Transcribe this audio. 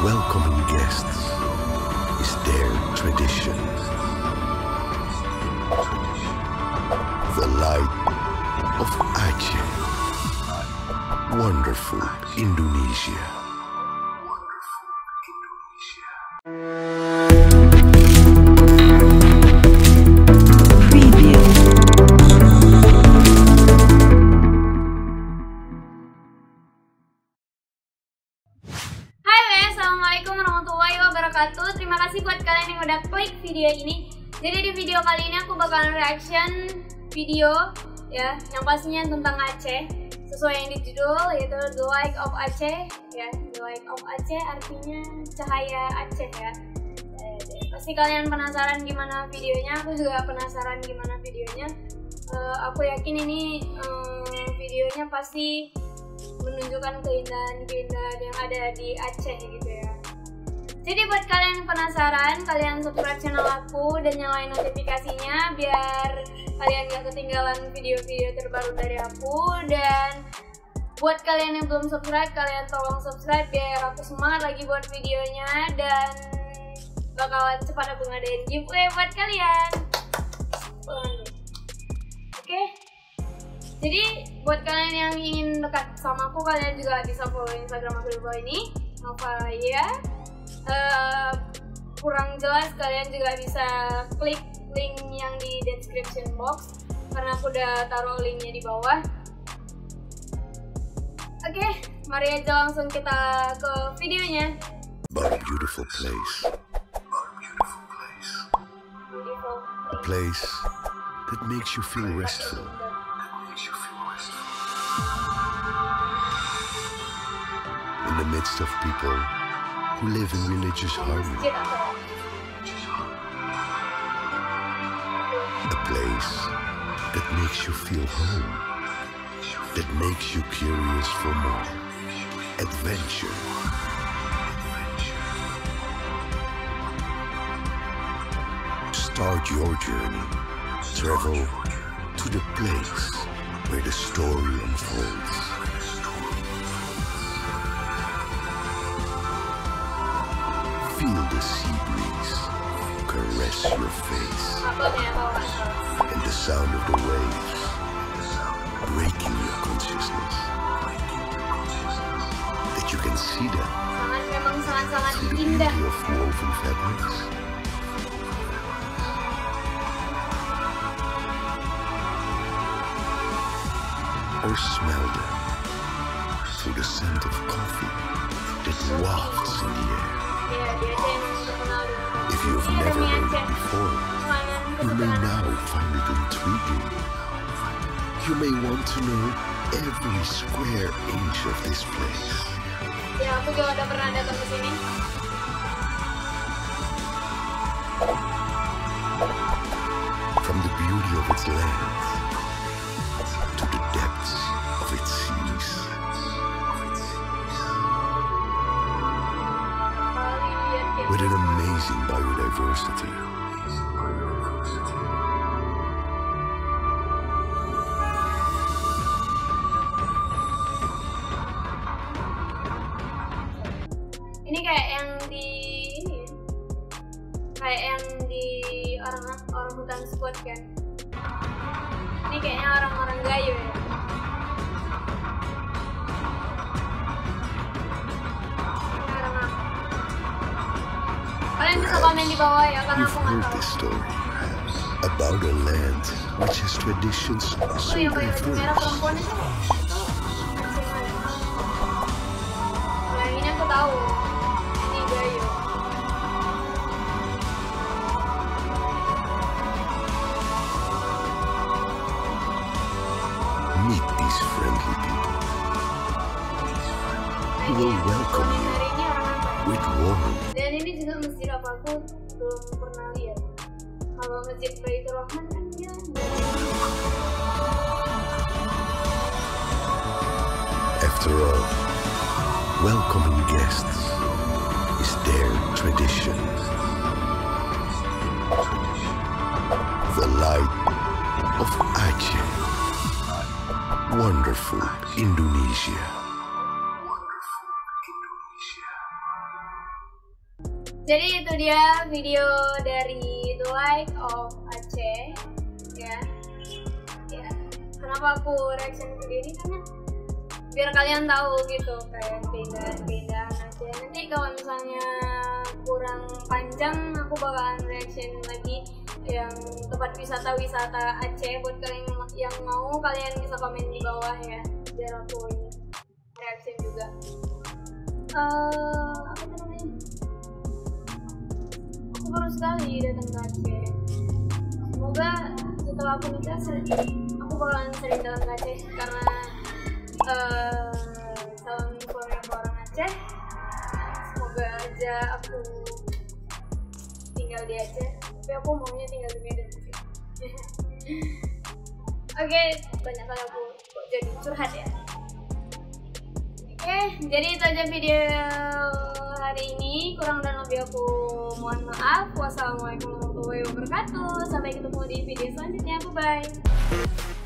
Welcoming guests is their tradition. The light of Aceh. Wonderful Indonesia. Assalamualaikum warahmatullahi wabarakatuh. Terima kasih buat kalian yang udah klik video ini. Jadi di video kali ini aku bakalan reaction video ya, yang pastinya tentang Aceh. Sesuai yang di judul, yaitu The Light of Aceh ya. The Light of Aceh artinya cahaya Aceh ya. Pasti kalian penasaran gimana videonya. Aku juga penasaran gimana videonya. Aku yakin ini videonya pasti menunjukkan keindahan-keindahan yang ada di Aceh gitu ya. Jadi buat kalian yang penasaran, kalian subscribe channel aku dan nyalain notifikasinya biar kalian gak ketinggalan video-video terbaru dari aku. Dan buat kalian yang belum subscribe, kalian tolong subscribe biar aku semangat lagi buat videonya. Dan bakalan cepat aku ngadain giveaway buat kalian. Oke. Jadi buat kalian yang ingin dekat sama aku, kalian juga bisa follow Instagram aku di bawah ini, Novaya. Kurang jelas kalian juga bisa klik link yang di description box karena aku udah taruh linknya di bawah. Oke, mari aja langsung kita ke videonya. But a beautiful place. A place that makes you feel restful. In the midst of people who live in religious harmony. A place that makes you feel home, that makes you curious for more adventure. Start your journey. Travel to the place where the story unfolds. Feel the sea breeze caress your face, and the sound of the waves breaking your consciousness. That you can see them through the beauty of woven fabrics. Or smell them through the scent of coffee that wafts in the air. If you have never heard it before, you may now find it intriguing. You may want to know every square inch of this place. Ya, aku juga udah pernah datang ke sini. From the beauty of its lands to the depths of its seas. With an amazing biodiversity. Ini kayak yang di ini, kayak yang di orang hutan squat kan. Ini kayaknya orang-orang Gayo ya. Kalian bisa komen di bawah ya, karena You've aku nggak heard tahu. this story about a land which has traditions so Yang kayak baju merah diverse. perempuan itu. Nah, ini aku tahu. Ini Gayo. Meet these friendly people who will welcome you Hari ini orang apa? with warmth. Dan ini juga masjid apa, aku belum pernah lihat. Kalau masjid Baitur Rahman kan dia After all, welcoming guests is their tradition. The light of Aceh. Wonderful Indonesia. Jadi itu dia video dari The Life of Aceh ya. Kenapa aku reaction video ini, karena biar kalian tahu gitu kayak keindahan Aceh. Nanti kalau misalnya kurang panjang aku bakalan reaction lagi yang tempat wisata Aceh. Buat kalian yang mau, kalian bisa komen di bawah ya, biar aku ini reaction juga. Apa namanya? Aku baru sekali datang ke Aceh. Semoga setelah aku nikah aku bakalan sering datang ke Aceh, karena salam suami aku orang Aceh. Semoga aja aku tinggal di Aceh, tapi aku maunya tinggal di Medan. Oke, banyak kali aku kok jadi curhat ya. Oke, jadi itu aja video hari ini. Kurang dan lebih aku mohon maaf. Wassalamualaikum warahmatullahi wabarakatuh. Sampai ketemu di video selanjutnya. Bye bye.